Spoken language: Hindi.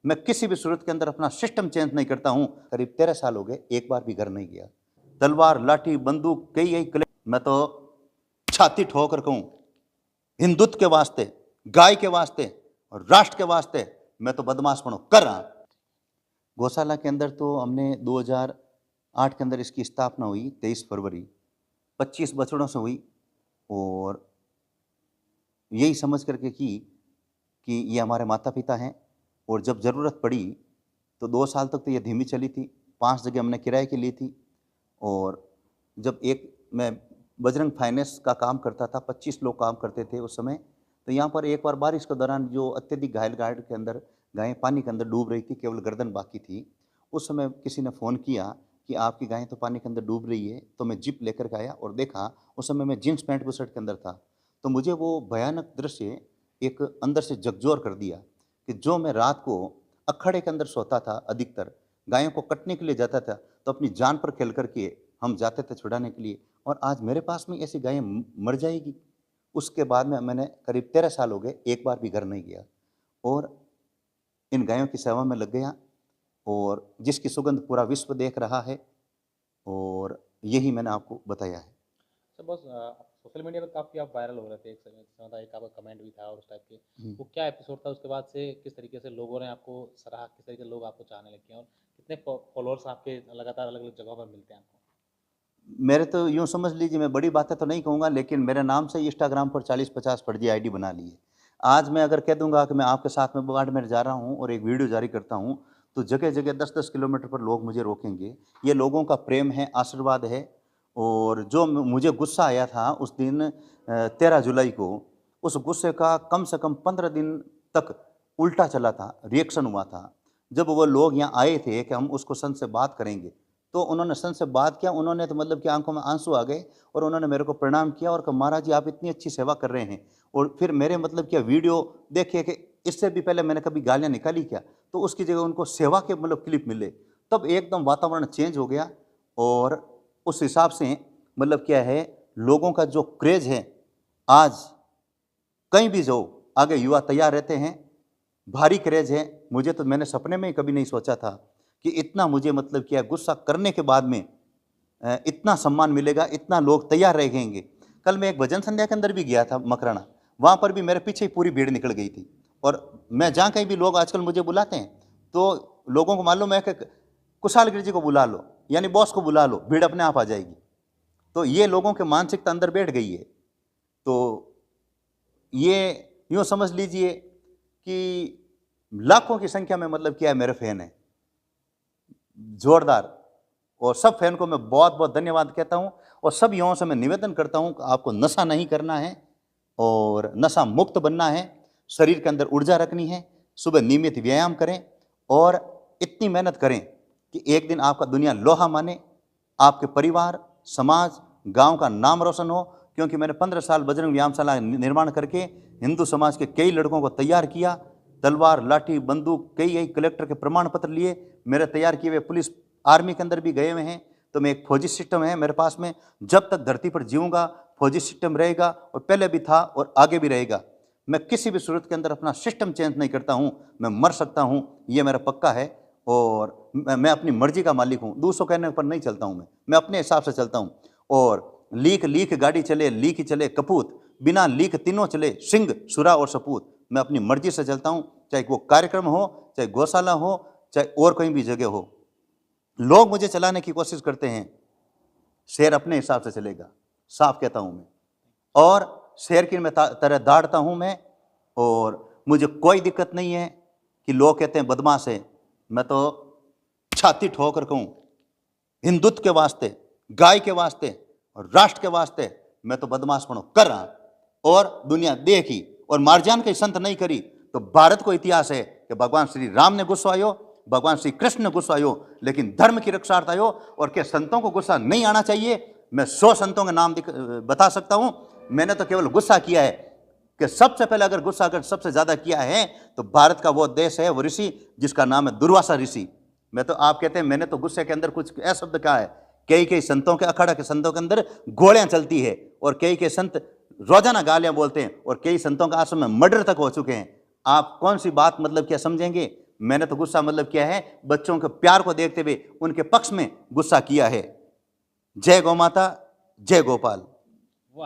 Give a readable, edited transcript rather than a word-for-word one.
मैं किसी भी सूरत के अंदर अपना सिस्टम चेंज नहीं करता हूं। करीब 13 साल हो गए, एक बार भी घर नहीं गया। तलवार, लाठी, बंदूक, कई कई मैं तो छाती ठोक कर कहूं, हिंदुत्व के वास्ते, गाय के वास्ते और राष्ट्र के वास्ते मैं तो बदमाशपन कर रहा। गौशाला के अंदर तो हमने 2008 के अंदर इसकी स्थापना हुई, 23 फरवरी, 25 बछड़ों से हुई और यही समझ करके कि ये हमारे माता पिता हैं। और जब ज़रूरत पड़ी तो 2 साल तक तो ये धीमी चली थी, 5 जगह हमने किराए की ली थी। और जब मैं बजरंग फाइनेंस का काम करता था, 25 लोग काम करते थे उस समय। तो यहाँ पर एक बार बारिश के दौरान जो अत्यधिक घायल गार्ड के अंदर गायें पानी के अंदर डूब रही थी, केवल गर्दन बाकी थी। उस समय किसी ने फ़ोन किया कि आपकी गायें तो पानी के अंदर डूब रही है। तो मैं जीप लेकर के आया और देखा, उस समय मैं जीन्स पैंट बुशर्ट के अंदर था। तो मुझे वो भयानक दृश्य एक अंदर से झकझोर कर दिया कि जो मैं रात को अखाड़े के अंदर सोता था, अधिकतर गायों को कटने के लिए जाता था, तो अपनी जान पर खेल करके हम जाते थे छुड़ाने के लिए, और आज मेरे पास में ऐसी गायें मर जाएगी। उसके बाद में मैंने करीब 13 साल हो गए, एक बार भी घर नहीं गया और इन गायों की सेवा में लग गया, और जिसकी सुगंध पूरा विश्व देख रहा है। और यही मैंने आपको बताया है। सर बस सोशल मीडिया पर काफ़ी आप वायरल हो रहे थे, एक समय था, एक आपका कमेंट भी था और उस टाइप के, वो क्या एपिसोड था? उसके बाद से किस तरीके से लोगों ने आपको सराहा, किस तरीके से लोग आपको चाहने लगे और कितने फॉलोअर्स आपके लगातार अलग अलग जगहों पर मिलते हैं आपको? मेरे तो यूँ समझ लीजिए, मैं बड़ी बातें तो नहीं कहूँगा, लेकिन मेरे नाम से इंस्टाग्राम पर 40-50 फर्जी आईडी बना ली है। आज मैं अगर कह दूँगा कि मैं आपके साथ में बाड़मेर जा रहा हूँ और एक वीडियो जारी करता हूँ, तो जगह-जगह 10-10 किलोमीटर पर लोग मुझे रोकेंगे। ये लोगों का प्रेम है, आशीर्वाद है। और जो मुझे गुस्सा आया था उस दिन 13 जुलाई को, उस गुस्से का कम से कम 15 दिन तक उल्टा चला था, रिएक्शन हुआ था। जब वो लोग यहाँ आए थे कि हम उसको संत से बात करेंगे, तो उन्होंने संत से बात किया। उन्होंने तो मतलब कि आंखों में आंसू आ गए और उन्होंने मेरे को प्रणाम किया और कहा, महाराज जी आप इतनी अच्छी सेवा कर रहे हैं। और फिर मेरे मतलब क्या वीडियो देखिए कि इससे भी पहले मैंने कभी गालियाँ निकाली क्या, तो उसकी जगह उनको सेवा के मतलब क्लिप मिले, तब एकदम वातावरण चेंज हो गया। और उस हिसाब से मतलब क्या है, लोगों का जो क्रेज है, आज कहीं भी जाओ आगे युवा तैयार रहते हैं, भारी क्रेज है। मुझे तो मैंने सपने में ही कभी नहीं सोचा था कि इतना मुझे मतलब क्या गुस्सा करने के बाद में इतना सम्मान मिलेगा, इतना लोग तैयार रहेंगे। कल मैं एक भजन संध्या के अंदर भी गया था मकराना, वहाँ पर भी मेरे पीछे ही पूरी भीड़ निकल गई थी। और मैं जहाँ कहीं भी लोग आजकल मुझे बुलाते हैं, तो लोगों को मालूम है कि कुशालगिरी जी को बुला लो, यानी बॉस को बुला लो, भीड़ अपने आप आ जाएगी। तो ये लोगों के मानसिकता अंदर बैठ गई है। तो ये यूँ समझ लीजिए कि लाखों की संख्या में मतलब क्या है, मेरे फैन है जोरदार। और सब फैन को मैं बहुत बहुत धन्यवाद कहता हूँ। और सब युवाओं से मैं निवेदन करता हूँ कि आपको नशा नहीं करना है और नशा मुक्त बनना है, शरीर के अंदर ऊर्जा रखनी है, सुबह नियमित व्यायाम करें और इतनी मेहनत करें कि एक दिन आपका दुनिया लोहा माने, आपके परिवार, समाज, गांव का नाम रोशन हो। क्योंकि मैंने 15 साल बजरंग व्यायामशाला निर्माण करके हिंदू समाज के कई लड़कों को तैयार किया। तलवार, लाठी, बंदूक, कई कलेक्टर के प्रमाण पत्र लिए, मेरे तैयार किए हुए पुलिस आर्मी के अंदर भी गए हुए हैं। तो मैं एक फौजी सिस्टम है मेरे पास में, जब तक धरती पर जीऊँगा फौजी सिस्टम रहेगा, और पहले भी था और आगे भी रहेगा। मैं किसी भी सूरत के अंदर अपना सिस्टम चेंज नहीं करता हूँ। मैं मर सकता हूँ, ये मेरा पक्का है। और मैं अपनी मर्जी का मालिक हूँ, दूसरों कहने पर नहीं चलता हूँ। मैं अपने हिसाब से चलता हूँ। और लीक गाड़ी चले, लीक चले कपूत, बिना लीक तीनों चले सिंह, सुरा और सपूत। मैं अपनी मर्जी से चलता हूँ, चाहे वो कार्यक्रम हो, चाहे गौशाला हो, चाहे और कोई भी जगह हो। लोग मुझे चलाने की कोशिश करते हैं, शेर अपने हिसाब से चलेगा, साफ कहता हूँ मैं। और शेर की मैं तरह दाढ़ता हूँ मैं, और मुझे कोई दिक्कत नहीं है कि लोग कहते हैं बदमाश है। मैं तो छाती ठोकर कहूँ, हिंदुत्व के वास्ते, गाय के वास्ते और राष्ट्र के वास्ते मैं तो बदमाशपन कर रहा। और दुनिया देखी और मार्जान के संत नहीं करी, तो भारत को इतिहास है कि भगवान श्री राम ने गुस्सा आयो, भगवान श्री कृष्ण ने गुस्सा आयो, लेकिन धर्म की रक्षार्थ आयो। और क्या संतों को गुस्सा नहीं आना चाहिए? मैं 100 संतों के नाम बता सकता हूं। मैंने तो केवल गुस्सा किया है कि सबसे पहले अगर गुस्सा अगर सबसे ज्यादा किया है तो भारत का वो देश है, वो ऋषि जिसका नाम है दुर्वासा ऋषि। मैं तो, आप कहते हैं मैंने तो गुस्से के अंदर कुछ ऐसा शब्द कहा है, कई संतों के अखाड़ा के संतों के अंदर गोलियां चलती है और कई संत रोजाना गालियां बोलते हैं और कई संतों का आश्रम में मर्डर तक हो चुके हैं। आप कौन सी बात मतलब क्या समझेंगे? मैंने तो गुस्सा मतलब किया है बच्चों के प्यार को देखते हुए उनके पक्ष में गुस्सा किया है। जय गौ माता, जय गोपाल।